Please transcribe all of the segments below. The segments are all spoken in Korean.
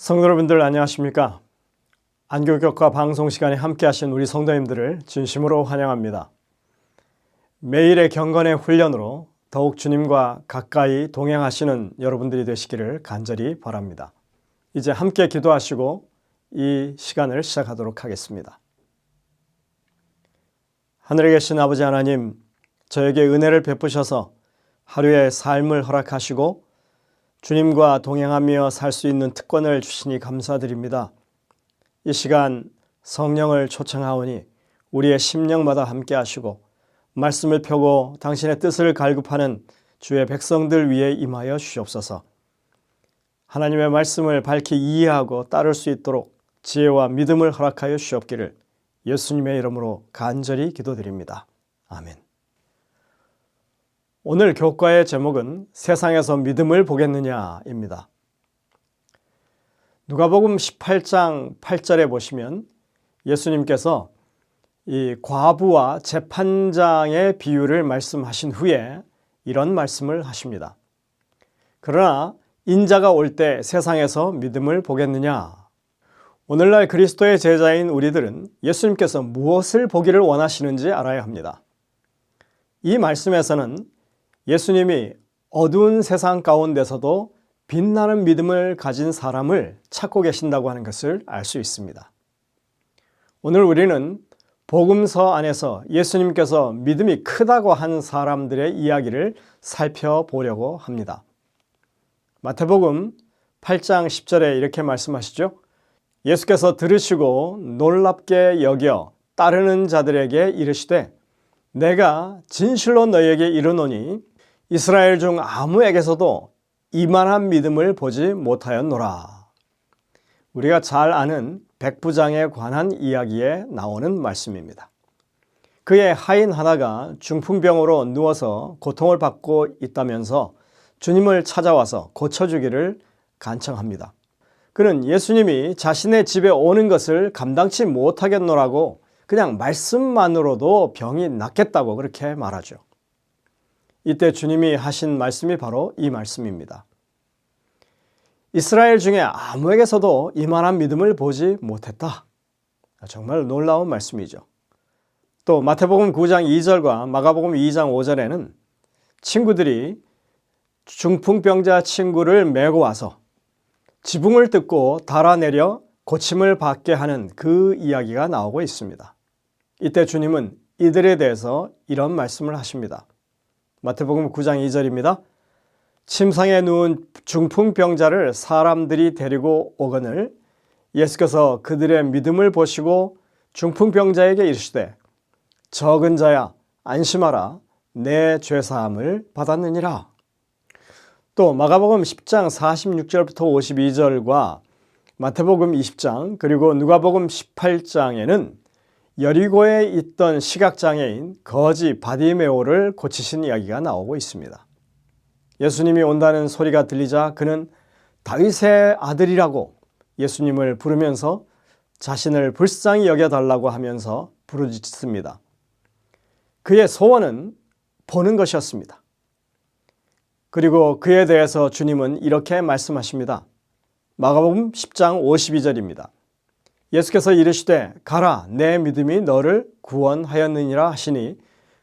성도 여러분들 안녕하십니까? 안교격과 방송 시간에 함께 하신 우리 성도님들을 진심으로 환영합니다. 매일의 경건의 훈련으로 더욱 주님과 가까이 동행하시는 여러분들이 되시기를 간절히 바랍니다. 이제 함께 기도하시고 이 시간을 시작하도록 하겠습니다. 하늘에 계신 아버지 하나님, 저에게 은혜를 베푸셔서 하루의 삶을 허락하시고 주님과 동행하며 살 수 있는 특권을 주시니 감사드립니다. 이 시간 성령을 초청하오니 우리의 심령마다 함께 하시고 말씀을 펴고 당신의 뜻을 갈급하는 주의 백성들 위에 임하여 주시옵소서. 하나님의 말씀을 밝히 이해하고 따를 수 있도록 지혜와 믿음을 허락하여 주시옵기를 예수님의 이름으로 간절히 기도드립니다. 아멘. 오늘 교과의 제목은 세상에서 믿음을 보겠느냐입니다. 누가복음 18장 8절에 보시면 예수님께서 이 과부와 재판장의 비유를 말씀하신 후에 이런 말씀을 하십니다. 그러나 인자가 올 때 세상에서 믿음을 보겠느냐? 오늘날 그리스도의 제자인 우리들은 예수님께서 무엇을 보기를 원하시는지 알아야 합니다. 이 말씀에서는 예수님이 어두운 세상 가운데서도 빛나는 믿음을 가진 사람을 찾고 계신다고 하는 것을 알 수 있습니다. 오늘 우리는 복음서 안에서 예수님께서 믿음이 크다고 한 사람들의 이야기를 살펴보려고 합니다. 마태복음 8장 10절에 이렇게 말씀하시죠. 예수께서 들으시고 놀랍게 여겨 따르는 자들에게 이르시되 내가 진실로 너희에게 이르노니 이스라엘 중 아무에게서도 이만한 믿음을 보지 못하였노라. 우리가 잘 아는 백부장에 관한 이야기에 나오는 말씀입니다. 그의 하인 하나가 중풍병으로 누워서 고통을 받고 있다면서 주님을 찾아와서 고쳐주기를 간청합니다. 그는 예수님이 자신의 집에 오는 것을 감당치 못하겠노라고 그냥 말씀만으로도 병이 낫겠다고 그렇게 말하죠. 이때 주님이 하신 말씀이 바로 이 말씀입니다. 이스라엘 중에 아무에게서도 이만한 믿음을 보지 못했다. 정말 놀라운 말씀이죠. 또 마태복음 9장 2절과 마가복음 2장 5절에는 친구들이 중풍병자 친구를 메고 와서 지붕을 뜯고 달아내려 고침을 받게 하는 그 이야기가 나오고 있습니다. 이때 주님은 이들에 대해서 이런 말씀을 하십니다. 마태복음 9장 2절입니다. 침상에 누운 중풍병자를 사람들이 데리고 오거늘 예수께서 그들의 믿음을 보시고 중풍병자에게 이르시되 적은 자야 안심하라 내 죄사함을 받았느니라. 또 마가복음 10장 46절부터 52절과 마태복음 20장 그리고 누가복음 18장에는 여리고에 있던 시각장애인 거지 바디메오를 고치신 이야기가 나오고 있습니다. 예수님이 온다는 소리가 들리자 그는 다윗의 아들이라고 예수님을 부르면서 자신을 불쌍히 여겨달라고 하면서 부르짖습니다. 그의 소원은 보는 것이었습니다. 그리고 그에 대해서 주님은 이렇게 말씀하십니다. 마가복음 10장 52절입니다. 예수께서 이르시되 가라 내 믿음이 너를 구원하였느니라 하시니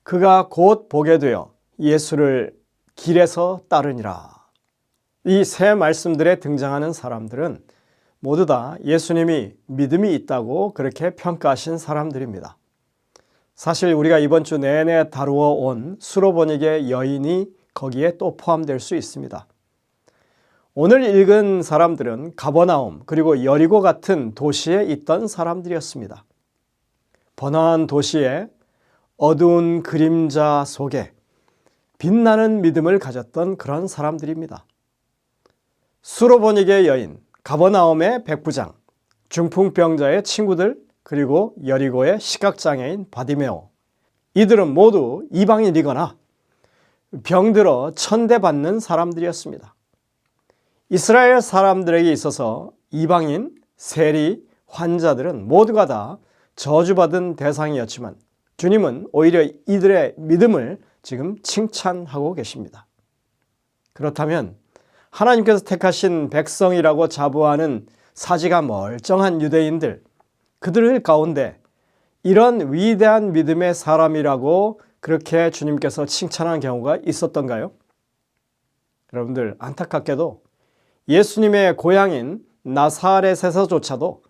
그가 곧 보게 되어 예수를 길에서 따르니라. 이 세 말씀들에 등장하는 사람들은 모두 다 예수님이 믿음이 있다고 그렇게 평가하신 사람들입니다. 사실 우리가 이번 주 내내 다루어 온 수로보니게 여인이 거기에 또 포함될 수 있습니다. 오늘 읽은 사람들은 가버나움 그리고 여리고 같은 도시에 있던 사람들이었습니다. 번화한 도시의 어두운 그림자 속에 빛나는 믿음을 가졌던 그런 사람들입니다. 수로보니게 여인, 가버나움의 백부장, 중풍병자의 친구들 그리고 여리고의 시각장애인 바디메오, 이들은 모두 이방인이거나 병들어 천대받는 사람들이었습니다. 이스라엘 사람들에게 있어서 이방인, 세리, 환자들은 모두가 다 저주받은 대상이었지만 주님은 오히려 이들의 믿음을 지금 칭찬하고 계십니다. 그렇다면 하나님께서 택하신 백성이라고 자부하는 사지가 멀쩡한 유대인들, 그들 가운데 이런 위대한 믿음의 사람이라고 그렇게 주님께서 칭찬한 경우가 있었던가요? 여러분들, 안타깝게도 예수님의 고향인 나사렛에서조차도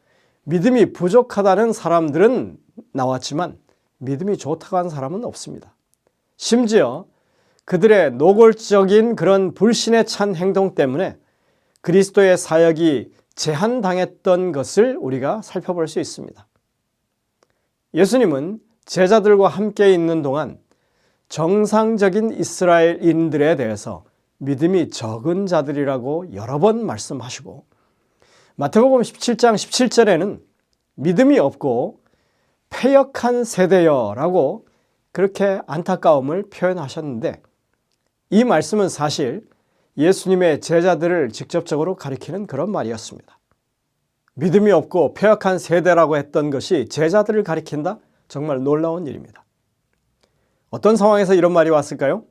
믿음이 부족하다는 사람들은 나왔지만 믿음이 좋다고 하는 사람은 없습니다. 심지어 그들의 노골적인 그런 불신에 찬 행동 때문에 그리스도의 사역이 제한당했던 것을 우리가 살펴볼 수 있습니다. 예수님은 제자들과 함께 있는 동안 정상적인 이스라엘인들에 대해서 믿음이 적은 자들이라고 여러 번 말씀하시고, 마태복음 17장 17절에는 믿음이 없고 패역한 세대여라고 그렇게 안타까움을 표현하셨는데, 이 말씀은 사실 예수님의 제자들을 직접적으로 가리키는 그런 말이었습니다. 믿음이 없고 패역한 세대라고 했던 것이 제자들을 가리킨다? 정말 놀라운 일입니다. 어떤 상황에서 이런 말이 왔을까요?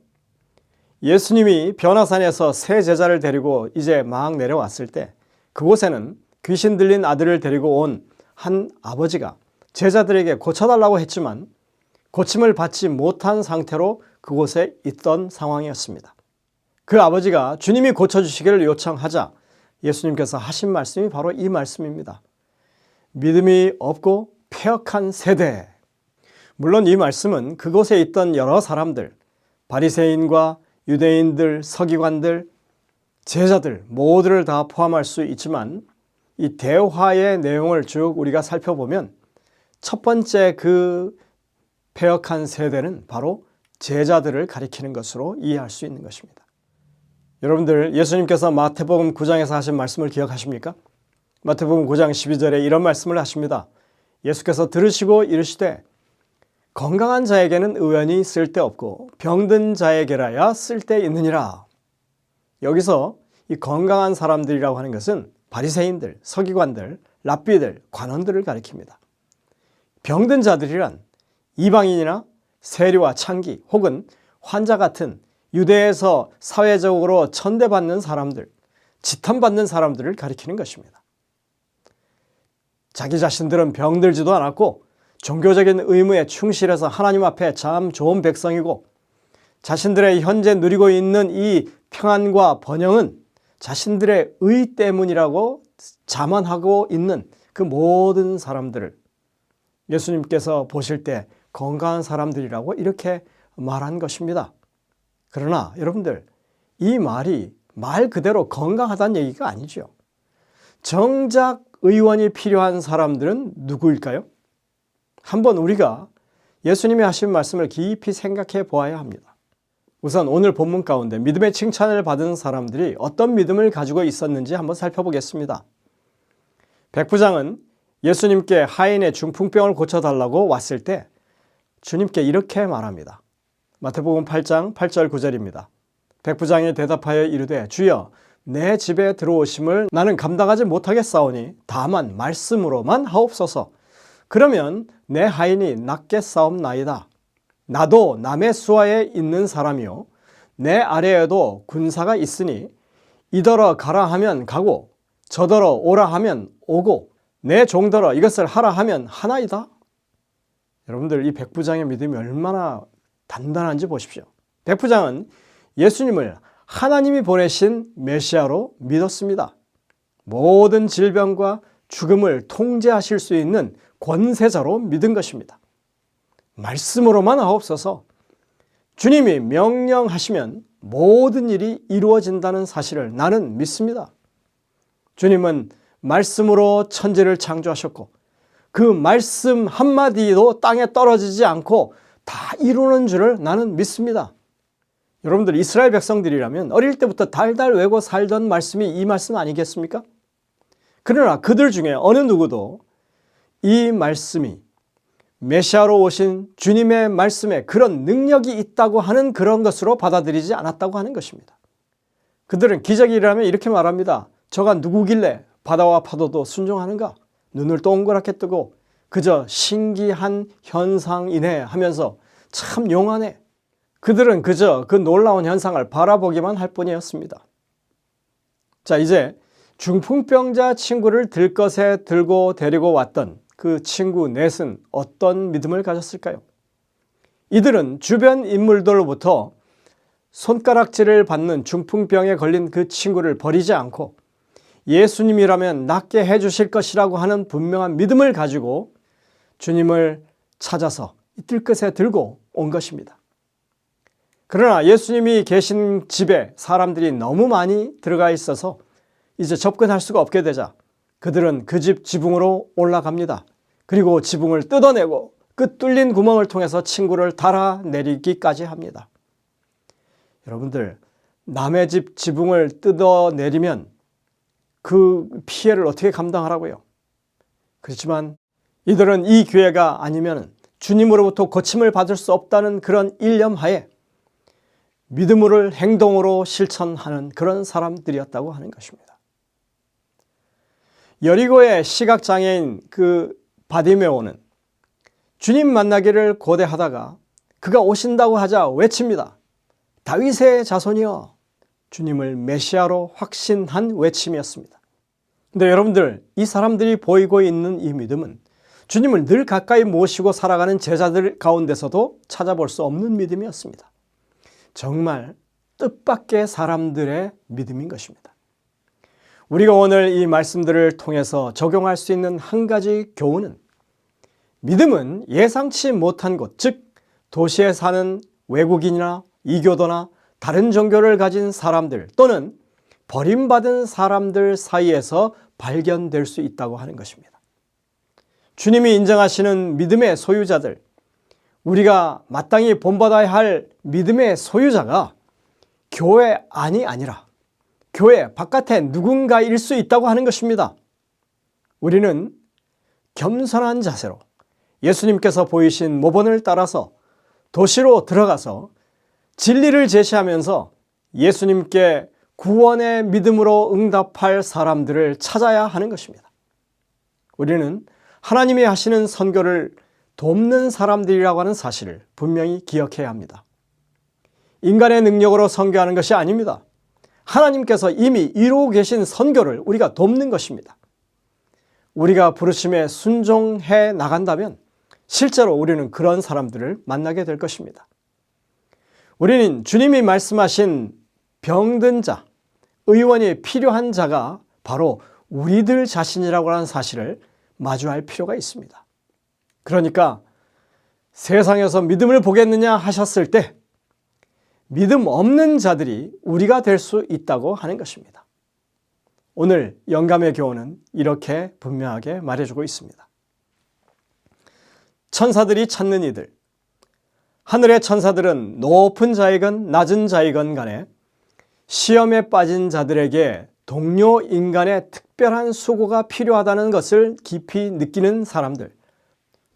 예수님이 변화산에서 새 제자를 데리고 이제 막 내려왔을 때 그곳에는 귀신 들린 아들을 데리고 온 한 아버지가 제자들에게 고쳐달라고 했지만 고침을 받지 못한 상태로 그곳에 있던 상황이었습니다. 그 아버지가 주님이 고쳐주시기를 요청하자 예수님께서 하신 말씀이 바로 이 말씀입니다. 믿음이 없고 패역한 세대. 물론 이 말씀은 그곳에 있던 여러 사람들, 바리새인과 유대인들, 서기관들, 제자들 모두를 다 포함할 수 있지만 이 대화의 내용을 쭉 우리가 살펴보면 첫 번째 그 패역한 세대는 바로 제자들을 가리키는 것으로 이해할 수 있는 것입니다. 여러분들, 예수님께서 마태복음 9장에서 하신 말씀을 기억하십니까? 마태복음 9장 12절에 이런 말씀을 하십니다. 예수께서 들으시고 이르시되 건강한 자에게는 의원이 쓸데없고 병든 자에게라야 쓸데있느니라. 여기서 이 건강한 사람들이라고 하는 것은 바리새인들, 서기관들, 랍비들, 관원들을 가리킵니다. 병든 자들이란 이방인이나 세리와 창기 혹은 환자 같은 유대에서 사회적으로 천대받는 사람들, 지탄받는 사람들을 가리키는 것입니다. 자기 자신들은 병들지도 않았고 종교적인 의무에 충실해서 하나님 앞에 참 좋은 백성이고 자신들의 현재 누리고 있는 이 평안과 번영은 자신들의 의 때문이라고 자만하고 있는 그 모든 사람들을 예수님께서 보실 때 건강한 사람들이라고 이렇게 말한 것입니다. 그러나 여러분들, 이 말이 말 그대로 건강하다는 얘기가 아니죠. 정작 의원이 필요한 사람들은 누구일까요? 한번 우리가 예수님이 하신 말씀을 깊이 생각해 보아야 합니다. 우선 오늘 본문 가운데 믿음의 칭찬을 받은 사람들이 어떤 믿음을 가지고 있었는지 한번 살펴보겠습니다. 백부장은 예수님께 하인의 중풍병을 고쳐달라고 왔을 때 주님께 이렇게 말합니다. 마태복음 8장 8절 9절입니다. 백부장이 대답하여 이르되 주여 내 집에 들어오심을 나는 감당하지 못하겠사오니 다만 말씀으로만 하옵소서. 그러면 내 하인이 낫겠사옵나이다. 나도 남의 수하에 있는 사람이요 내 아래에도 군사가 있으니 이더러 가라 하면 가고 저더러 오라 하면 오고 내 종더러 이것을 하라 하면 하나이다. 여러분들, 이 백부장의 믿음이 얼마나 단단한지 보십시오. 백부장은 예수님을 하나님이 보내신 메시아로 믿었습니다. 모든 질병과 죽음을 통제하실 수 있는 권세자로 믿은 것입니다. 말씀으로만 하옵소서. 주님이 명령하시면 모든 일이 이루어진다는 사실을 나는 믿습니다. 주님은 말씀으로 천지를 창조하셨고 그 말씀 한마디도 땅에 떨어지지 않고 다 이루는 줄을 나는 믿습니다. 여러분들, 이스라엘 백성들이라면 어릴 때부터 달달 외고 살던 말씀이 이 말씀 아니겠습니까? 그러나 그들 중에 어느 누구도 이 말씀이 메시아로 오신 주님의 말씀에 그런 능력이 있다고 하는 그런 것으로 받아들이지 않았다고 하는 것입니다. 그들은 기적이라면 이렇게 말합니다. 저가 누구길래 바다와 파도도 순종하는가? 눈을 동그랗게 뜨고 그저 신기한 현상이네 하면서 참 용하네. 그들은 그저 그 놀라운 현상을 바라보기만 할 뿐이었습니다. 자, 이제 중풍병자 친구를 들것에 들고 데리고 왔던 그 친구 넷은 어떤 믿음을 가졌을까요? 이들은 주변 인물들로부터 손가락질을 받는 중풍병에 걸린 그 친구를 버리지 않고 예수님이라면 낫게 해주실 것이라고 하는 분명한 믿음을 가지고 주님을 찾아서 이 들것에 들고 온 것입니다. 그러나 예수님이 계신 집에 사람들이 너무 많이 들어가 있어서 이제 접근할 수가 없게 되자 그들은 그 집 지붕으로 올라갑니다. 그리고 지붕을 뜯어내고 그 뚫린 구멍을 통해서 친구를 달아내리기까지 합니다. 여러분들, 남의 집 지붕을 뜯어내리면 그 피해를 어떻게 감당하라고요? 그렇지만 이들은 이 기회가 아니면 주님으로부터 고침을 받을 수 없다는 그런 일념하에 믿음을 행동으로 실천하는 그런 사람들이었다고 하는 것입니다. 여리고의 시각장애인 그 바디메오는 주님 만나기를 고대하다가 그가 오신다고 하자 외칩니다. 다윗의 자손이여, 주님을 메시아로 확신한 외침이었습니다. 근데 여러분들, 이 사람들이 보이고 있는 이 믿음은 주님을 늘 가까이 모시고 살아가는 제자들 가운데서도 찾아볼 수 없는 믿음이었습니다. 정말 뜻밖의 사람들의 믿음인 것입니다. 우리가 오늘 이 말씀들을 통해서 적용할 수 있는 한 가지 교훈은 믿음은 예상치 못한 곳, 즉 도시에 사는 외국인이나 이교도나 다른 종교를 가진 사람들 또는 버림받은 사람들 사이에서 발견될 수 있다고 하는 것입니다. 주님이 인정하시는 믿음의 소유자들, 우리가 마땅히 본받아야 할 믿음의 소유자가 교회 안이 아니라 교회 바깥에 누군가일 수 있다고 하는 것입니다. 우리는 겸손한 자세로 예수님께서 보이신 모본을 따라서 도시로 들어가서 진리를 제시하면서 예수님께 구원의 믿음으로 응답할 사람들을 찾아야 하는 것입니다. 우리는 하나님이 하시는 선교를 돕는 사람들이라고 하는 사실을 분명히 기억해야 합니다. 인간의 능력으로 선교하는 것이 아닙니다. 하나님께서 이미 이루고 계신 선교를 우리가 돕는 것입니다. 우리가 부르심에 순종해 나간다면 실제로 우리는 그런 사람들을 만나게 될 것입니다. 우리는 주님이 말씀하신 병든 자, 의원이 필요한 자가 바로 우리들 자신이라고 하는 사실을 마주할 필요가 있습니다. 그러니까 세상에서 믿음을 보겠느냐 하셨을 때 믿음 없는 자들이 우리가 될 수 있다고 하는 것입니다. 오늘 영감의 교훈은 이렇게 분명하게 말해주고 있습니다. 천사들이 찾는 이들, 하늘의 천사들은 높은 자이건 낮은 자이건 간에 시험에 빠진 자들에게 동료 인간의 특별한 수고가 필요하다는 것을 깊이 느끼는 사람들,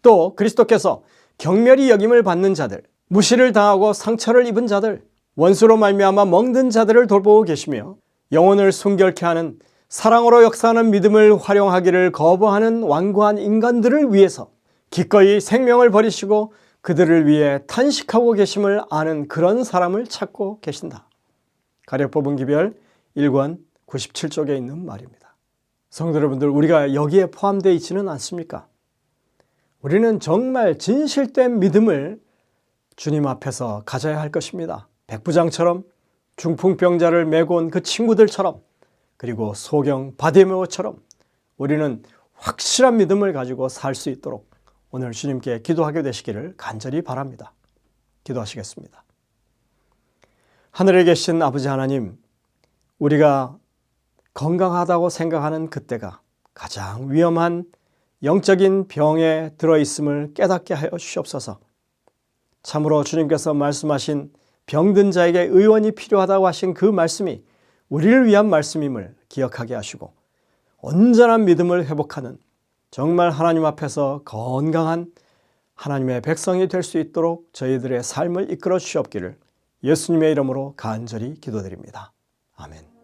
또 그리스도께서 경멸히 여김을 받는 자들, 무시를 당하고 상처를 입은 자들, 원수로 말미암아 멍든 자들을 돌보고 계시며 영혼을 순결케 하는 사랑으로 역사하는 믿음을 활용하기를 거부하는 완고한 인간들을 위해서 기꺼이 생명을 버리시고 그들을 위해 탄식하고 계심을 아는 그런 사람을 찾고 계신다. 가랴법은 기별 1권 97쪽에 있는 말입니다. 성도 여러분들, 우리가 여기에 포함되어 있지는 않습니까? 우리는 정말 진실된 믿음을 주님 앞에서 가져야 할 것입니다. 백부장처럼, 중풍병자를 메고 온 그 친구들처럼, 그리고 소경 바디메오처럼 우리는 확실한 믿음을 가지고 살 수 있도록 오늘 주님께 기도하게 되시기를 간절히 바랍니다. 기도하시겠습니다. 하늘에 계신 아버지 하나님, 우리가 건강하다고 생각하는 그때가 가장 위험한 영적인 병에 들어있음을 깨닫게 하여 주시옵소서. 참으로 주님께서 말씀하신 병든 자에게 의원이 필요하다고 하신 그 말씀이 우리를 위한 말씀임을 기억하게 하시고 온전한 믿음을 회복하는 정말 하나님 앞에서 건강한 하나님의 백성이 될 수 있도록 저희들의 삶을 이끌어 주시옵기를 예수님의 이름으로 간절히 기도드립니다. 아멘.